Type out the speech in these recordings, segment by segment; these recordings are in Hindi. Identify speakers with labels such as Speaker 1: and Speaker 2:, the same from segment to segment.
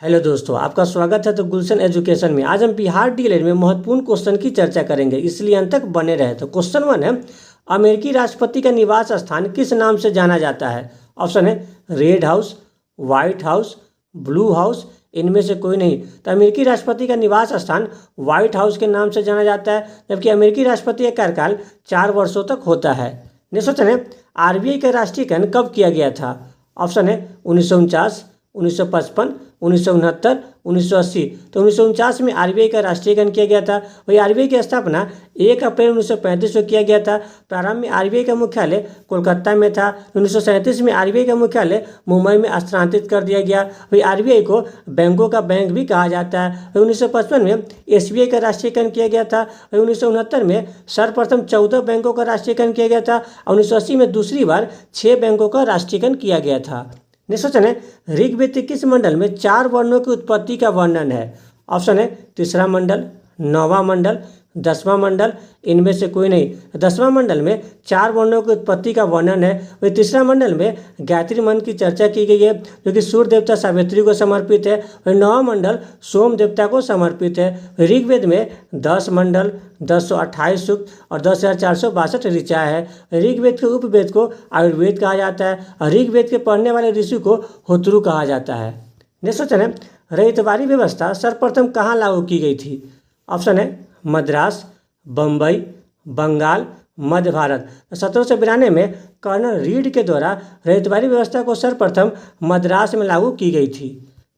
Speaker 1: हेलो दोस्तों, आपका स्वागत है तो गुलशन एजुकेशन में। आज हम बिहार डीएलएड में महत्वपूर्ण क्वेश्चन की चर्चा करेंगे, इसलिए अंत तक बने रहे। तो क्वेश्चन 1 है, अमेरिकी राष्ट्रपति का निवास स्थान किस नाम से जाना जाता है? ऑप्शन है red house, white house, blue house, इनमें से कोई नहीं। तो अमेरिकी राष्ट्रपति का निवास स्थान व्हाइट हाउस के नाम से जाना जाता है, जबकि अमेरिकी राष्ट्रपति का कार्यकाल 4 वर्षों तक होता है। नेक्स्ट क्वेश्चन है, आरबीआई का राष्ट्रीयकरण कब किया गया था? ऑप्शन है 1949, 1955, 1969, 1980। तो 1949 में आरबीआई का राष्ट्रीयकरण किया गया था। वही आरबीआई की स्थापना 1 अप्रैल 1935 को किया गया था। प्रारंभ में आरबीआई का मुख्यालय कोलकाता में था। 1937 में आरबीआई का मुख्यालय मुंबई में स्थानांतरित कर दिया गया। वही आरबीआई को बैंकों का बैंक भी कहा जाता है। वही 1955 में एसबीआई का राष्ट्रीयकरण किया गया था। वही 1969 में सर्वप्रथम 14 बैंकों का राष्ट्रीयकरण किया गया था और 1980 में दूसरी बार 6 बैंकों का राष्ट्रीयकरण किया गया था। नेक्स्ट क्वेश्चन है, ऋग्वेद के किस मंडल में 4 वर्णों की उत्पत्ति का वर्णन है? ऑप्शन है 3रा मंडल, 9वां मंडल, 10वां मंडल, इनमें से कोई नहीं। 10वां मंडल में 4 वर्णों की उत्पत्ति का वर्णन है। वही 3रा मंडल में गायत्री मंत्र की चर्चा की गई है, जो कि सूर्य देवता सावित्री को समर्पित है। वही 9वां मंडल सोम देवता को समर्पित है। ऋग्वेद में 10 मंडल, 1028 सूक्त और 10,462 ऋचा है। ऋग्वेद के उपवेद को आयुर्वेद कहा जाता है और ऋग्वेद के पढ़ने वाले ऋषि को होत्रु कहा जाता है। नेक्स्ट क्वेश्चन है, रयतवारी व्यवस्था सर्वप्रथम कहाँ लागू की गई थी? ऑप्शन है मद्रास, बम्बई, बंगाल, मध्य भारत। 1792 में कर्नल रीड के द्वारा रयतवारी व्यवस्था को सर्वप्रथम मद्रास में लागू की गई थी।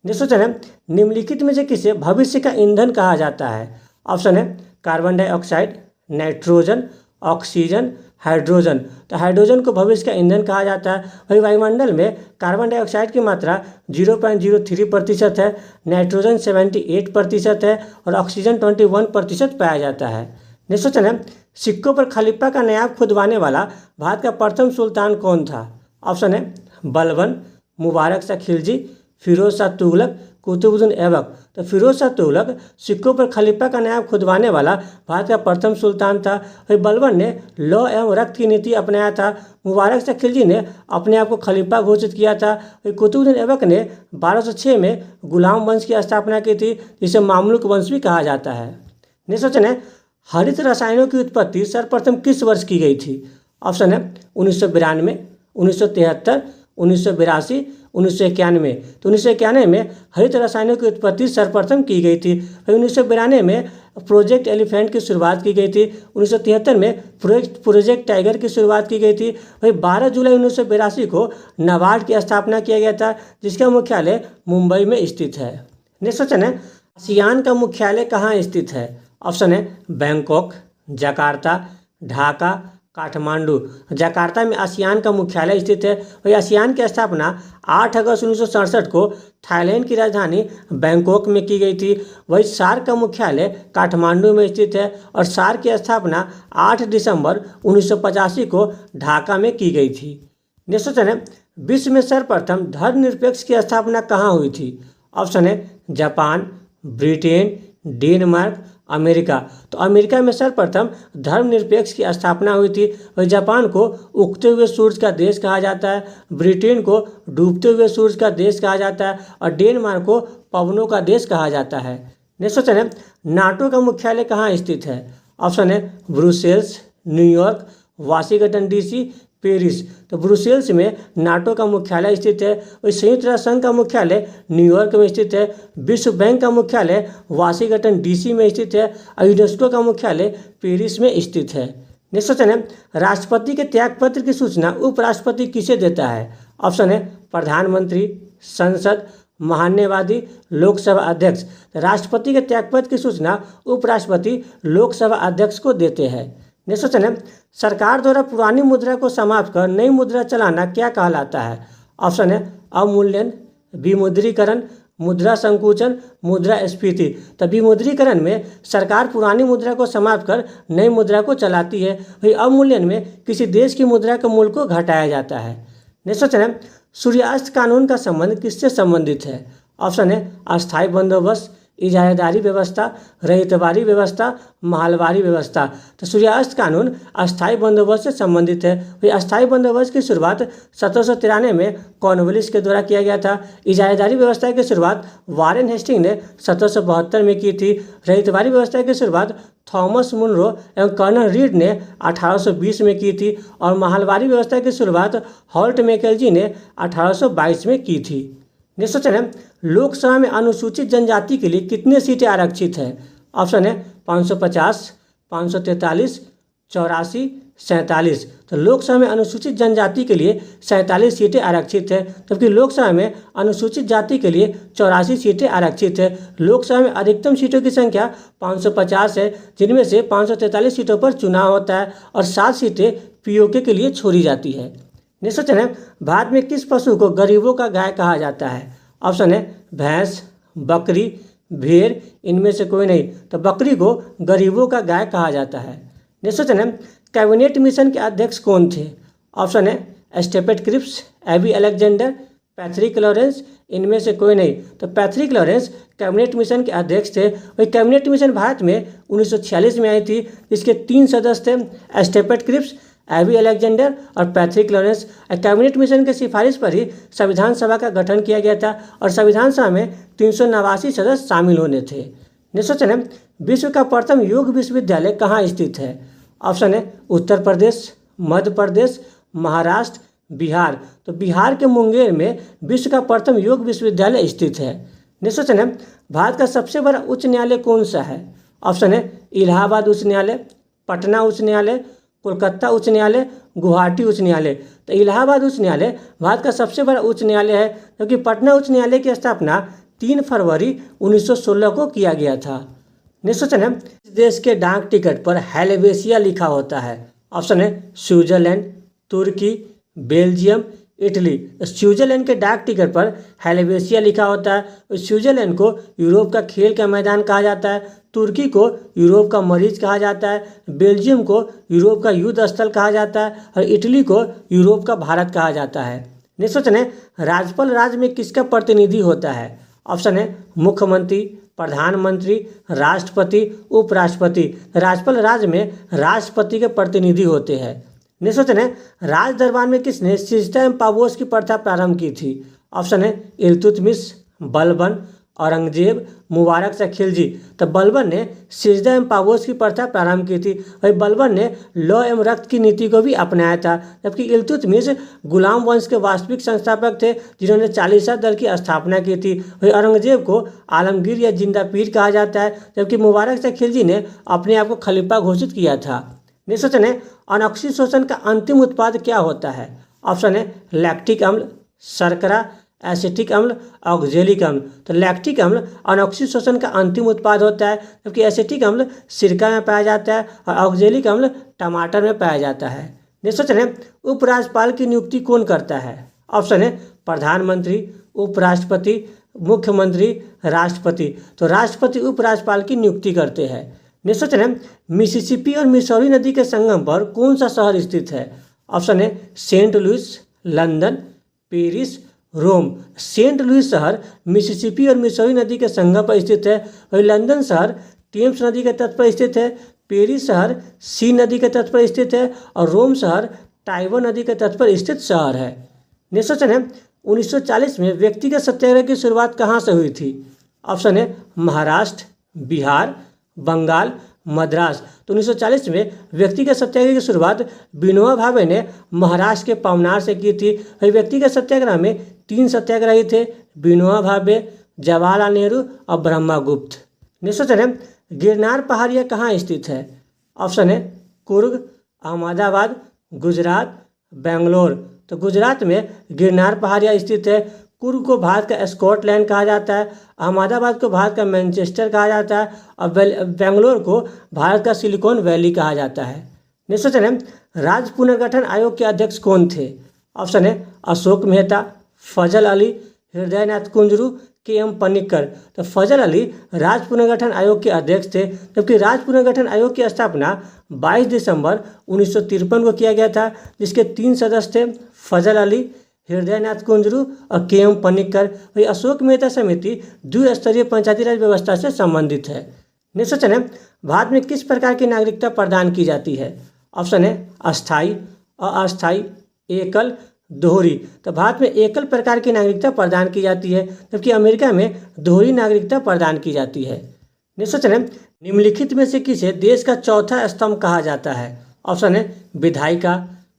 Speaker 1: नेक्स्ट क्वेश्चन है, निम्नलिखित में से किसे भविष्य का ईंधन कहा जाता है? ऑप्शन है carbon dioxide, nitrogen, oxygen, hydrogen. तो हाइड्रोजन को भविष्य का ईंधन कहा जाता है। वही वायुमंडल में कार्बन डाइऑक्साइड की मात्रा 0.03% है, नाइट्रोजन 78% है और ऑक्सीजन 21% पाया जाता है। नेक्स्ट क्वेश्चन है, सिक्कों पर खलीफा का नायाब खुदवाने वाला भारत का प्रथम सुल्तान कौन था? ऑप्शन है बलबन, मुबारक शाह खिलजी, फिरोज शाह तुगलक, कुतुबुद्दीन ऐबक। तो फिरोज शाह तुगलक सिक्कों पर खलीफा का नायाब खुदवाने वाला भारत का प्रथम सुल्तान था। वही बलबन ने लौ एवं रक्त की नीति अपनाया था। मुबारक शाह खिलजी ने अपने आप को खलीफा घोषित किया था। वही कुतुबुद्दीन ऐबक ने 1206 में गुलाम वंश की स्थापना की थी, जिसे मामलुक वंश भी कहा जाता है। नेक्स्ट क्वेश्चन है, हरित रसायनों की उत्पत्ति सर्वप्रथम किस वर्ष की गई थी? ऑप्शन है 1992, 1973, 1982, 1991। तो 1991 में हरित रसायनों की उत्पत्ति सर्वप्रथम की गई थी। वही 1992 में प्रोजेक्ट एलिफेंट की शुरुआत की गई थी। 1973 में प्रोजेक्ट टाइगर की शुरुआत की गई थी। वही 12 जुलाई 1982 को नाबार्ड की स्थापना किया गया था, जिसका मुख्यालय मुंबई में स्थित है। नेक्स्ट क्वेश्चन है, आसियान का मुख्यालय कहाँ स्थित है? ऑप्शन है Bangkok, Jakarta, Dhaka, Kathmandu. Jakarta में आसियान का मुख्यालय स्थित है। वही आसियान की स्थापना 8 अगस्त 1967 को थाईलैंड की राजधानी बैंकॉक में की गई थी। वही सार्क का मुख्यालय काठमांडू में स्थित है और सार्क की स्थापना 8 दिसंबर 1985 को ढाका में की गई थी। नेक्स्ट क्वेश्चन है, विश्व में सर्वप्रथम धर्मनिरपेक्ष की स्थापना कहाँ हुई थी? ऑप्शन है जापान, ब्रिटेन, डेनमार्क, अमेरिका। तो अमेरिका में सर्वप्रथम धर्मनिरपेक्ष की स्थापना हुई थी। वही जापान को उगते हुए सूरज का देश कहा जाता है, ब्रिटेन को डूबते हुए सूरज का देश कहा जाता है और डेनमार्क को पवनों का देश कहा जाता है। नेक्स्ट क्वेश्चन है, नाटो का मुख्यालय कहाँ स्थित है? ऑप्शन है Brussels, New York, Washington DC, Paris. तो ब्रुसेल्स में नाटो का मुख्यालय स्थित है। वही संयुक्त राष्ट्र संघ का मुख्यालय न्यूयॉर्क में स्थित है। विश्व बैंक का मुख्यालय वाशिंगटन डीसी में स्थित है और यूनेस्को का मुख्यालय पेरिस में स्थित है। नेक्स्ट क्वेश्चन है, राष्ट्रपति के त्यागपत्र की सूचना उपराष्ट्रपति किसे देता है? ऑप्शन है प्रधानमंत्री, संसद, महान्यवादी, लोकसभा अध्यक्ष। राष्ट्रपति के त्यागपत्र की सूचना उपराष्ट्रपति लोकसभा अध्यक्ष को देते हैं। नेक्स्ट क्वेश्चन है, सरकार द्वारा पुरानी मुद्रा को समाप्त कर नई मुद्रा चलाना क्या कहलाता है? ऑप्शन है अवमूल्यन, विमुद्रीकरण, मुद्रा संकुचन, मुद्रास्फीति। तो विमुद्रीकरण में सरकार पुरानी मुद्रा को समाप्त कर नई मुद्रा को चलाती है। वही अवमूल्यन में किसी देश की मुद्रा के मूल्य को घटाया जाता है। नेक्स्ट क्वेश्चन है, सूर्यास्त कानून का संबंध किससे संबंधित है? ऑप्शन है अस्थायी बंदोबस्त, इजारादारी व्यवस्था, रैयतवारी व्यवस्था, माहलवारी व्यवस्था। तो सूर्यास्त कानून अस्थायी बंदोबस्त से संबंधित है। वही अस्थायी बंदोबस्त की शुरुआत 1793 में कॉर्नवालिस के द्वारा किया गया था। इजारादारी व्यवस्था की शुरुआत वारेन हेस्टिंग ने 1772 में की थी। रैयतवारी व्यवस्था की शुरुआत थॉमस मुनरो एवं कर्नल रीड ने 1820 में की थी और माहलवारी व्यवस्था की शुरुआत हॉल्ट मैकेंजी ने 1822 में की थी। नेक्स्ट क्वेश्चन है, लोकसभा में अनुसूचित जनजाति के लिए कितने सीटें आरक्षित है? ऑप्शन है 550, 543, 84, 47। तो लोकसभा में अनुसूचित जनजाति के लिए 47 सीटें आरक्षित है, जबकि लोकसभा में अनुसूचित जाति के लिए 84 सीटें आरक्षित है। लोकसभा में अधिकतम सीटों की संख्या 550 है, जिनमें से 543 सीटों पर चुनाव होता है और 7 सीटें पीओके के लिए छोड़ी जाती है। नेक्स्ट क्वेश्चन है, भारत में किस पशु को गरीबों का गाय कहा जाता है? ऑप्शन है भैंस, बकरी, भेड़, इनमें से कोई नहीं। तो बकरी को गरीबों का गाय कहा जाता है। नेक्स्ट क्वेश्चन है, कैबिनेट मिशन के अध्यक्ष कौन थे? ऑप्शन है Stephen Cripps, A B Alexander, Patrick Lawrence, इनमें से कोई नहीं। तो पैट्रिक लॉरेंस कैबिनेट मिशन के अध्यक्ष थे। वही कैबिनेट मिशन भारत में 1946 में आई थी, जिसके 3 सदस्य थे, स्टेफेन क्रिप्स, एबी अलेक्जेंडर और पैट्रिक लॉरेंस। कैबिनेट मिशन की सिफारिश पर ही संविधान सभा का गठन किया गया था और संविधान सभा में 389 सदस्य शामिल होने थे। नेक्स्ट क्वेश्चन है, विश्व का प्रथम योग विश्वविद्यालय कहाँ स्थित है? ऑप्शन है उत्तर प्रदेश, मध्य प्रदेश, महाराष्ट्र, बिहार। तो बिहार के मुंगेर में विश्व का प्रथम योग विश्वविद्यालय स्थित है। नेक्स्ट क्वेश्चन है, भारत का सबसे बड़ा उच्च न्यायालय कौन सा है? ऑप्शन है इलाहाबाद उच्च न्यायालय, पटना उच्च न्यायालय, कोलकाता उच्च न्यायालय, गुवाहाटी उच्च न्यायालय। तो इलाहाबाद उच्च न्यायालय भारत का सबसे बड़ा उच्च न्यायालय है, क्योंकि पटना उच्च न्यायालय की स्थापना 3 फरवरी 1916 को किया गया था। नेक्स्ट क्वेश्चन है, देश के डाक टिकट पर हेल्वेशिया लिखा होता है? ऑप्शन है स्विट्जरलैंड, तुर्की, बेल्जियम, इटली। स्विट्जरलैंड के डाक टिकट पर हेल्वेशिया लिखा होता है। स्विट्जरलैंड को यूरोप का खेल का मैदान कहा जाता है, तुर्की को यूरोप का मरीज कहा जाता है, बेल्जियम को यूरोप का युद्ध स्थल कहा जाता है और इटली को यूरोप का भारत कहा जाता है। नेक्स्ट क्वेश्चन है, राज्यपाल राज्य में किसका प्रतिनिधि होता है? ऑप्शन है मुख्यमंत्री, प्रधानमंत्री, राष्ट्रपति, उपराष्ट्रपति। राज्यपाल राज्य में राष्ट्रपति के प्रतिनिधि होते हैं। नेक्स्ट क्वेश्चन है, राज दरबार में किसने सिजदा एवं पापोश की प्रथा प्रारंभ की थी? ऑप्शन है इल्तुतमिश, बलबन, औरंगजेब, मुबारक शाह खिलजी। तो बलबन ने सिजदा एवं पापोश की प्रथा प्रारंभ की थी। वही बलबन ने लौ एवं रक्त की नीति को भी अपनाया था, जबकि इल्तुतमिश गुलाम वंश के वास्तविक संस्थापक थे, जिन्होंने चालीसा दल की स्थापना की थी। वही औरंगजेब को आलमगीर या जिंदा पीर कहा जाता है, जबकि मुबारक शाह खिलजी ने अपने आप को खलीफा घोषित किया था। नेक्स्ट क्वेश्चन है, अनॉक्सी शोषण का अंतिम उत्पाद क्या होता है? ऑप्शन है लैक्टिक अम्ल, शर्करा, एसिटिक अम्ल, ऑक्जेलिक अम्ल। तो लैक्टिक अम्ल अनॉक्सी शोषण का अंतिम उत्पाद होता है, जबकि एसिटिक अम्ल सिरका में पाया जाता है और ऑक्जेलिक अम्ल टमाटर में पाया जाता है। नेक्स्ट क्वेश्चन है, उपराज्यपाल की नियुक्ति कौन करता है? ऑप्शन है प्रधानमंत्री, उपराष्ट्रपति, मुख्यमंत्री, राष्ट्रपति। तो राष्ट्रपति उपराज्यपाल की नियुक्ति करते हैं। नेक्स्ट क्वेश्चन है, मिसिसिपी और मिसौरी नदी के संगम पर कौन सा शहर स्थित है? ऑप्शन है सेंट लुइस, लंदन, पेरिस, रोम। सेंट लुइस शहर मिसिसिपी और मिसौरी नदी के संगम पर स्थित है। वही लंदन शहर टेम्स नदी के तट पर स्थित है, पेरिस शहर सी नदी के तट पर स्थित है और रोम शहर टाइबर नदी के तट पर स्थित शहर है। नेक्स्ट क्वेश्चन है, 1940 में व्यक्तिगत सत्याग्रह की शुरुआत कहाँ से हुई थी? ऑप्शन है महाराष्ट्र, बिहार, बंगाल, मद्रास। तो 1940 में व्यक्तिगत सत्याग्रह की शुरुआत विनोबा भावे ने महाराष्ट्र के पवनार से की थी। वही व्यक्तिगत सत्याग्रह में 3 सत्याग्रही थे, विनोबा भावे, जवाहरलाल नेहरू और ब्रह्मगुप्त। नेक्स्ट क्वेश्चन है, गिरनार पहाड़ियाँ कहाँ स्थित है? ऑप्शन है कुर्ग, अहमदाबाद, गुजरात, बेंगलोर। तो गुजरात में गिरनार पहाड़ियाँ स्थित है। कुर्ग को भारत का स्कॉटलैंड कहा जाता है, अहमदाबाद को भारत का मैनचेस्टर कहा जाता है और बेंगलोर को भारत का सिलिकॉन वैली कहा जाता है। नेक्स्ट क्वेश्चन है, राज्य पुनर्गठन आयोग के अध्यक्ष कौन थे? ऑप्शन है अशोक मेहता, फजल अली, हृदयनाथ कुंजरू, के.एम. पनिक्कर। तो फजल अली राज्य पुनर्गठन आयोग के अध्यक्ष थे, जबकि राज्य पुनर्गठन आयोग की स्थापना 22 दिसंबर 1953 को किया गया था, जिसके 3 सदस्य थे, फजल अली, हृदयनाथ कुंजरू और के.एम. पनिक्कर। वही अशोक मेहता समिति द्विस्तरीय पंचायती राज व्यवस्था से संबंधित है। नेक्स्ट क्वेश्चन है, भारत में किस प्रकार की नागरिकता प्रदान की जाती है? ऑप्शन है अस्थाई, अस्थाई, एकल, दोहरी। तो भारत में एकल प्रकार की नागरिकता प्रदान की जाती है, जबकि अमेरिका में दोहरी नागरिकता प्रदान की जाती है। नेक्स्ट क्वेश्चन है, निम्नलिखित में से किसे देश का चौथा स्तंभ कहा जाता है? ऑप्शन है विधायिका,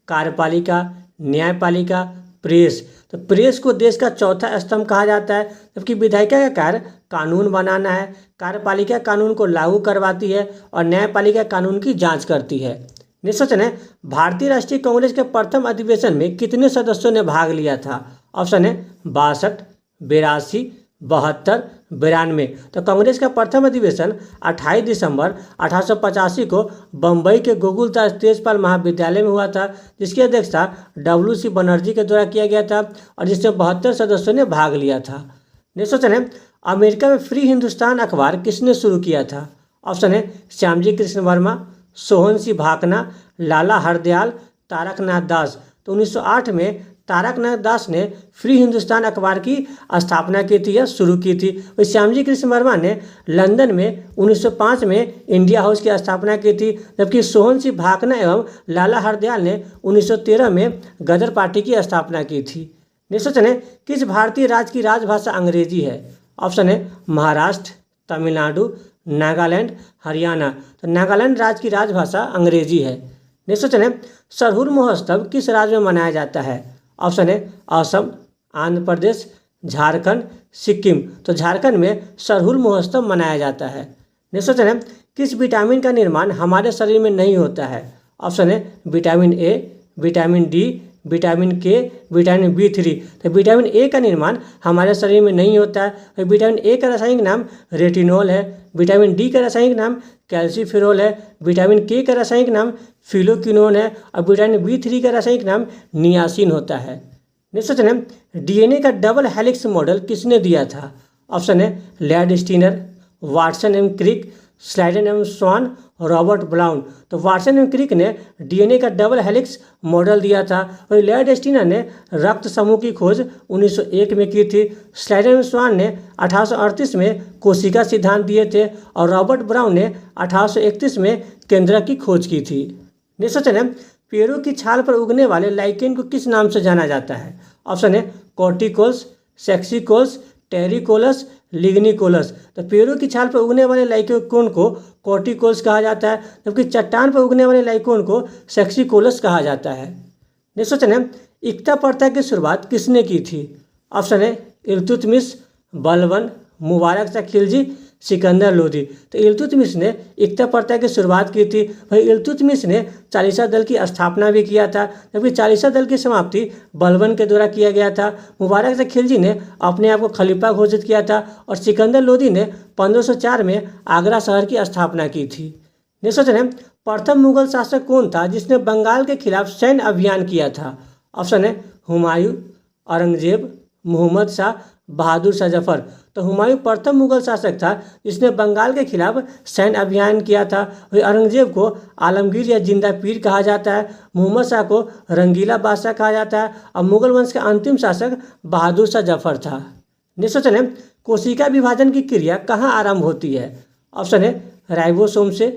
Speaker 1: कार्यपालिका, न्यायपालिका, प्रेस। तो प्रेस को देश का चौथा स्तंभ कहा जाता है, जबकि विधायिका का कार्य कानून बनाना है, कार्यपालिका कानून को लागू करवाती है और न्यायपालिका कानून की जांच करती है। नेक्स्ट क्वेश्चन है, भारतीय राष्ट्रीय कांग्रेस के प्रथम अधिवेशन में कितने सदस्यों ने भाग लिया था? ऑप्शन है 62, 82, 72, 92। तो कांग्रेस का प्रथम अधिवेशन 28 दिसंबर 1885 को बम्बई के गोकुलदास तेजपाल महाविद्यालय में हुआ था, जिसकी अध्यक्षता W.C. बनर्जी के द्वारा किया गया था और जिसमें 72 सदस्यों ने भाग लिया था। नेक्स्ट क्वेश्चन है, अमेरिका में फ्री हिंदुस्तान अखबार किसने शुरू किया था? ऑप्शन है श्यामजी कृष्ण वर्मा, सोहन सिंह भाकना, लाला हरदयाल, तारकनाथ दास। तो 1908 में तारकनाथ दास ने फ्री हिंदुस्तान अखबार की स्थापना की थी या शुरू की थी। वही श्यामजी कृष्ण वर्मा ने लंदन में 1905 में इंडिया हाउस की स्थापना की थी, जबकि सोहन सिंह भाकना एवं लाला हरदयाल ने 1913 में गदर पार्टी की स्थापना की थी। नेक्स्ट क्वेश्चन है, किस भारतीय राज्य की राजभाषा अंग्रेजी है? ऑप्शन है महाराष्ट्र, तमिलनाडु, नागालैंड, हरियाणा। तो नागालैंड राज्य की राजभाषा अंग्रेजी है। नेक्स्ट क्वेश्चन है, सरहुल महोत्सव किस राज्य में मनाया जाता है? ऑप्शन है असम, आंध्र प्रदेश, झारखंड, सिक्किम। तो झारखंड में सरहुल महोत्सव मनाया जाता है। नेक्स्ट क्वेश्चन है, किस विटामिन का निर्माण हमारे शरीर में नहीं होता है? ऑप्शन है vitamin A, vitamin D, vitamin के, विटामिन B3। तो विटामिन ए का निर्माण हमारे शरीर में नहीं होता है। विटामिन ए का रासायनिक नाम रेटिनॉल है, विटामिन डी का रासायनिक नाम कैल्सीफेरॉल है, विटामिन के का रासायनिक नाम फिलोक्विनोन है और विटामिन B3 का रासायनिक नाम नियासिन होता है। नेक्स्ट क्वेश्चन है, डीएनए का डबल हेलिक्स मॉडल किसने दिया था? ऑप्शन है लैडस्टीनर, वाटसन एवं क्रिक, स्लाइडन एवं स्वान, रॉबर्ट ब्राउन। तो वाटसन एवं क्रिक ने डीएनए का डबल हेलिक्स मॉडल दिया था और लैडस्टीनर ने रक्त समूह की खोज 1901 में की थी। स्लाइडन एवं स्वान ने 1838 में कोशिका सिद्धांत दिए थे और रॉबर्ट ब्राउन ने 1831 में केंद्रक की खोज की थी। नेक्स्ट क्वेश्चन है, पेड़ों की छाल पर उगने वाले लाइकेन को किस नाम से जाना जाता है? ऑप्शन है कॉर्टिकोल्स, सेक्सिकोल्स, टेरिकोलस, लिग्निकोलस। तो पेड़ों की छाल पर उगने वाले लाइकोन को कॉर्टिकोल्स कहा जाता है, जबकि चट्टान पर उगने वाले लाइकोन को सेक्सिकोलस कहा जाता है। नेक्स्ट क्वेश्चन है, इक्ता प्रथा की शुरुआत किसने की थी? ऑप्शन है इल्तुतमिश, बलबन, मुबारक शाह खिलजी, सिकंदर लोदी। तो इल्तुतमिश ने इक्ता प्रथा की शुरुआत की थी। वही इल्तुतमिश ने चालीसा दल की स्थापना भी किया था, जबकि चालीसा दल की समाप्ति बलबन के द्वारा किया गया था। मुबारक शाह खिलजी ने अपने आप को खलीफा घोषित किया था और सिकंदर लोदी ने 1504 में आगरा शहर की स्थापना की थी। नेक्स्ट क्वेश्चन है, प्रथम मुगल शासक कौन था जिसने बंगाल के खिलाफ सैन्य अभियान किया था? ऑप्शन है हुमायूं, औरंगजेब, मोहम्मद शाह, बहादुर शाह जफर। तो हुमायूं प्रथम मुगल शासक था जिसने बंगाल के खिलाफ सैन्य अभियान किया था। वही औरंगजेब को आलमगीर या जिंदा पीर कहा जाता है, मोहम्मद शाह को रंगीला बादशाह कहा जाता है और मुगल वंश का अंतिम शासक बहादुर शाह जफर था। नेक्स्ट क्वेश्चन है, कोशिका विभाजन की क्रिया कहाँ आरंभ होती है? ऑप्शन है राइबोसोम से,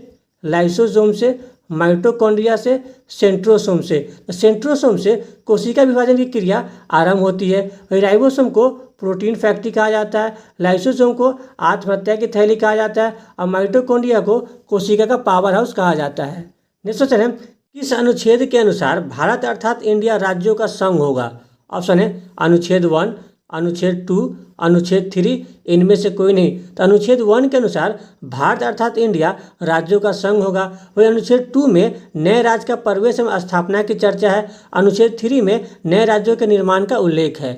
Speaker 1: लाइसोसोम से, माइटोकॉन्ड्रिया से, सेंट्रोसोम से। तो सेंट्रोसोम से कोशिका विभाजन की क्रिया आरंभ होती है। वही राइबोसोम को प्रोटीन फैक्ट्री कहा जाता है, लाइसोसोम को आत्महत्या की थैली कहा जाता है और माइटोकॉन्ड्रिया को कोशिका का पावर हाउस कहा जाता है। नेक्स्ट क्वेश्चन है, किस अनुच्छेद के अनुसार भारत अर्थात इंडिया राज्यों का संघ होगा? ऑप्शन है अनुच्छेद 1, अनुच्छेद 2, अनुच्छेद 3, इनमें से कोई नहीं। तो अनुच्छेद 1 के अनुसार भारत अर्थात इंडिया राज्यों का संघ होगा। वही अनुच्छेद 2 में नए राज्य का प्रवेश एवं स्थापना की चर्चा है। अनुच्छेद 3 में नए राज्यों के निर्माण का उल्लेख है।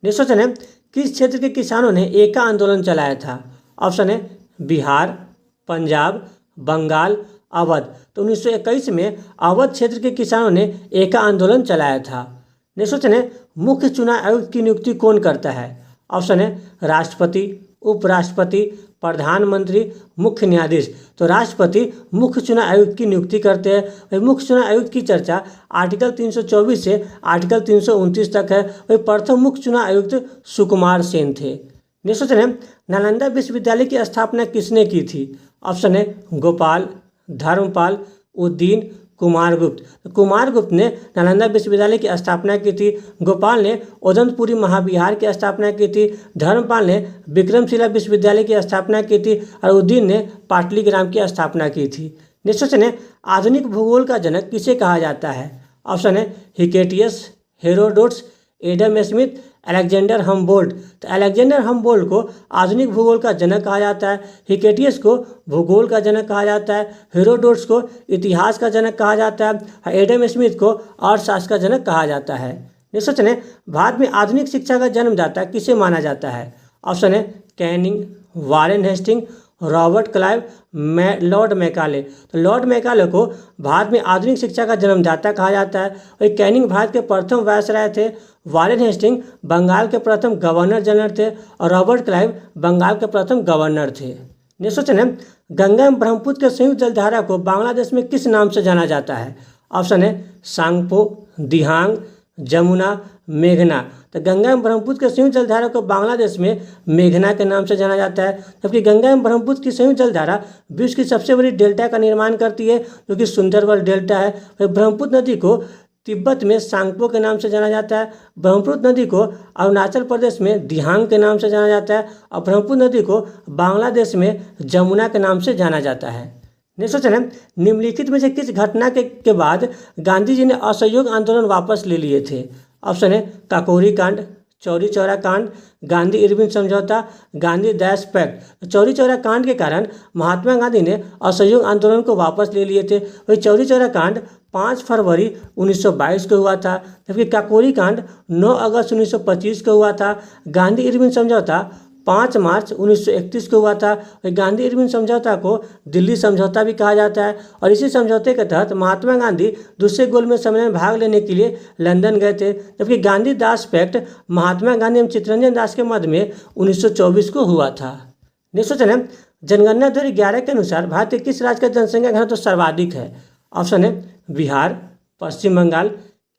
Speaker 1: नेक्स्ट क्वेश्चन है, किस क्षेत्र के किसानों ने एका आंदोलन चलाया था? ऑप्शन है बिहार, पंजाब, बंगाल, अवध। तो 1921 में अवध क्षेत्र के किसानों ने एका आंदोलन चलाया था। नेक्स्ट क्वेश्चन है, मुख्य चुनाव आयुक्त की नियुक्ति कौन करता है? ऑप्शन है राष्ट्रपति, उपराष्ट्रपति, प्रधानमंत्री, मुख्य न्यायाधीश। तो राष्ट्रपति मुख्य चुनाव आयुक्त की नियुक्ति करते हैं। वही मुख्य चुनाव आयुक्त की चर्चा आर्टिकल 324 से आर्टिकल 329 तक है। वही प्रथम मुख्य चुनाव आयुक्त सुकुमार सेन थे। नेक्स्ट क्वेश्चन है, नालंदा विश्वविद्यालय की स्थापना किसने की थी? ऑप्शन है गोपाल, धर्मपाल, उद्दीन, कुमारगुप्त। कुमारगुप्त ने नालंदा विश्वविद्यालय की स्थापना की थी। गोपाल ने उदंतपुरी महाविहार की स्थापना की थी। धर्मपाल ने विक्रमशिला विश्वविद्यालय की स्थापना की थी और उद्दीन ने पाटलिग्राम की स्थापना की थी। नेक्स्ट क्वेश्चन है, आधुनिक भूगोल का जनक किसे कहा जाता है? ऑप्शन है Hecataeus, Herodotus, Adam Smith, Alexander Humboldt. तो अलेक्जेंडर हमबोल्ट को आधुनिक भूगोल का जनक कहा जाता है। हिकेटियस को भूगोल का जनक कहा जाता है। हेरोडोट्स को इतिहास का जनक कहा जाता है। एडम स्मिथ को अर्थशास्त्र का जनक कहा जाता है। नेक्स्ट क्वेश्चन है, भारत में आधुनिक शिक्षा का जन्मदाता किसे माना जाता है? ऑप्शन है Canning, Warren Hasting, Robert Clive, Lord Macaulay. तो लॉर्ड मैकाले को भारत में आधुनिक शिक्षा का जन्मदाता कहा जाता है। वही कैनिंग भारत के प्रथम वायसराय थे। वारेन हेस्टिंग बंगाल के प्रथम गवर्नर जनरल थे और रॉबर्ट क्लाइव बंगाल के प्रथम गवर्नर थे। नेक्स्ट क्वेश्चन है, गंगा एवं ब्रह्मपुत्र के संयुक्त जलधारा को बांग्लादेश में किस नाम से जाना जाता है? ऑप्शन है सांगपो, दिहांग, जमुना, मेघना। तो गंगा एवं ब्रह्मपुत्र के संयुक्त जलधारा को बांग्लादेश में मेघना के नाम से जाना जाता है। जबकि गंगा एवं ब्रह्मपुत्र की संयुक्त जलधारा विश्व की सबसे बड़ी डेल्टा का निर्माण करती है, जो कि सुंदरबन डेल्टा है। वही ब्रह्मपुत्र नदी को तिब्बत में सांगपो के नाम से जाना जाता है। ब्रह्मपुत्र नदी को अरुणाचल प्रदेश में दिहांग के नाम से जाना जाता है और ब्रह्मपुत्र नदी को बांग्लादेश में जमुना के नाम से जाना जाता है। नेक्स्ट क्वेश्चन है, निम्नलिखित में से किस घटना के बाद गांधी जी ने असहयोग आंदोलन वापस ले लिए थे? ऑप्शन है काकोरी कांड, चौरी चौरा कांड, गांधी इरविन समझौता, गांधी डैश पैक्ट। चौरी चौरा कांड के कारण महात्मा गांधी ने असहयोग आंदोलन को वापस ले लिए थे। वही चौरी चौरा कांड 5 फरवरी 1922 को हुआ था, जबकि काकोरी कांड 9 अगस्त 1925 को हुआ था। गांधी इरविन समझौता 5 मार्च 1931 को हुआ था। गांधी इरविन समझौता को दिल्ली समझौता भी कहा जाता है और इसी समझौते के तहत महात्मा गांधी दूसरे गोलमेज सम्मेलन में भाग लेने के लिए लंदन गए थे। जबकि गांधी दास पैक्ट महात्मा गांधी एवं चित्तरंजन दास के मध्य में 1924 को हुआ था। नेक्स्ट क्वेश्चन है, जनगणना 2011 के अनुसार भारत के किस राज्य का जनसंख्या घनत्व सर्वाधिक है? ऑप्शन है बिहार, पश्चिम बंगाल,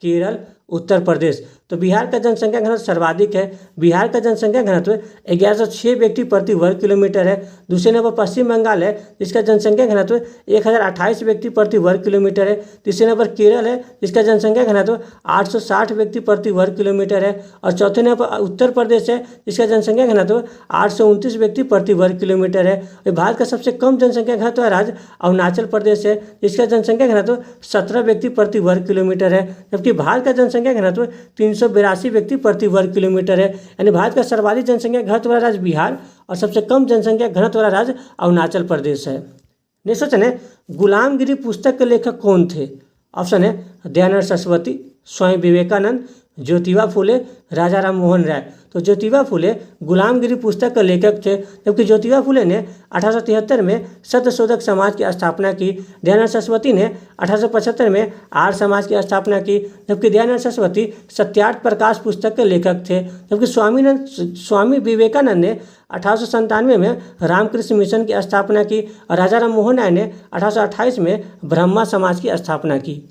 Speaker 1: केरल, उत्तर प्रदेश। तो बिहार का जनसंख्या घनत्व सर्वाधिक है। बिहार का जनसंख्या घनत्व 1106 व्यक्ति प्रति वर्ग किलोमीटर है। दूसरे नंबर पश्चिम बंगाल है, जिसका जनसंख्या घनत्व 1028 व्यक्ति प्रति वर्ग किलोमीटर है। तीसरे नंबर केरल है, जिसका जनसंख्या घनत्व 860 व्यक्ति प्रति वर्ग किलोमीटर है। और चौथे नंबर उत्तर प्रदेश है, जिसका जनसंख्या घनत्व 829 व्यक्ति प्रति वर्ग किलोमीटर है। भारत का सबसे कम जनसंख्या घनत्व राज्य अरुणाचल प्रदेश है, जिसका जनसंख्या घनत्व 17 व्यक्ति प्रति वर्ग किलोमीटर है। जबकि भारत का जनसंख्या घनत्व 382 व्यक्ति प्रति वर्ग किलोमीटर है। यानी भारत का सर्वाधिक जनसंख्या घनत्व वाला राज्य बिहार और सबसे कम जनसंख्या घनत्व वाला राज्य अरुणाचल प्रदेश है। नेक्स्ट क्वेश्चन है, गुलामगिरी पुस्तक के लेखक कौन थे? ऑप्शन है दयानंद सरस्वती, स्वामी विवेकानंद, ज्योतिबा फुले, राजा राम मोहन राय। तो ज्योतिबा फुले गुलामगिरी पुस्तक के लेखक थे, जबकि ज्योतिबा फुले ने 1873 में सत्यशोधक समाज की स्थापना की। दयानंद सरस्वती ने 1875 में आर्य समाज की स्थापना की, जबकि दयानंद सरस्वती सत्यार्थ प्रकाश पुस्तक के लेखक थे। जबकि स्वामी विवेकानंद ने 1897 में रामकृष्ण मिशन की स्थापना की और राजा राम मोहन राय ने 1828 में ब्रह्मा समाज की स्थापना की।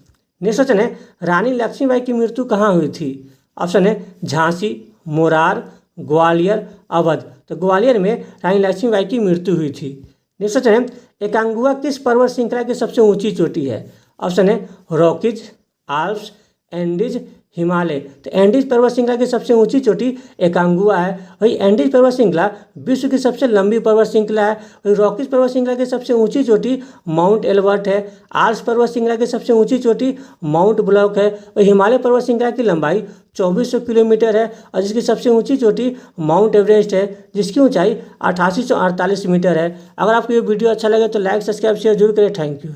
Speaker 1: नेक्स्ट क्वेश्चन है, रानी लक्ष्मीबाई की मृत्यु कहाँ हुई थी? ऑप्शन है झांसी, मोरार, ग्वालियर, अवध। तो ग्वालियर में रानी लक्ष्मीबाई की मृत्यु हुई थी। नेक्स्ट क्वेश्चन है, एकांगुआ किस पर्वत श्रृंखला की सबसे ऊंची चोटी है? ऑप्शन है रॉकीज, आल्प्स, एंडीज, हिमालय। तो एंडीज पर्वत श्रृंखला की सबसे ऊंची चोटी एकांगुआ है। वही एंडीज पर्वत श्रृंखला विश्व की सबसे लंबी पर्वत श्रृंखला है। वही रॉकीज पर्वत श्रृंखला की सबसे ऊंची चोटी माउंट एल्बर्ट है। आल्प्स पर्वत श्रृंखला की सबसे ऊंची चोटी माउंट ब्लॉक है। वही हिमालय पर्वत श्रृंखला की लंबाई 2400 किलोमीटर है और जिसकी सबसे ऊंची चोटी माउंट एवरेस्ट है, जिसकी ऊंचाई 8848 मीटर है। अगर आपको ये वीडियो अच्छा लगे तो लाइक, सब्सक्राइब, शेयर जरूर करें। Thank you.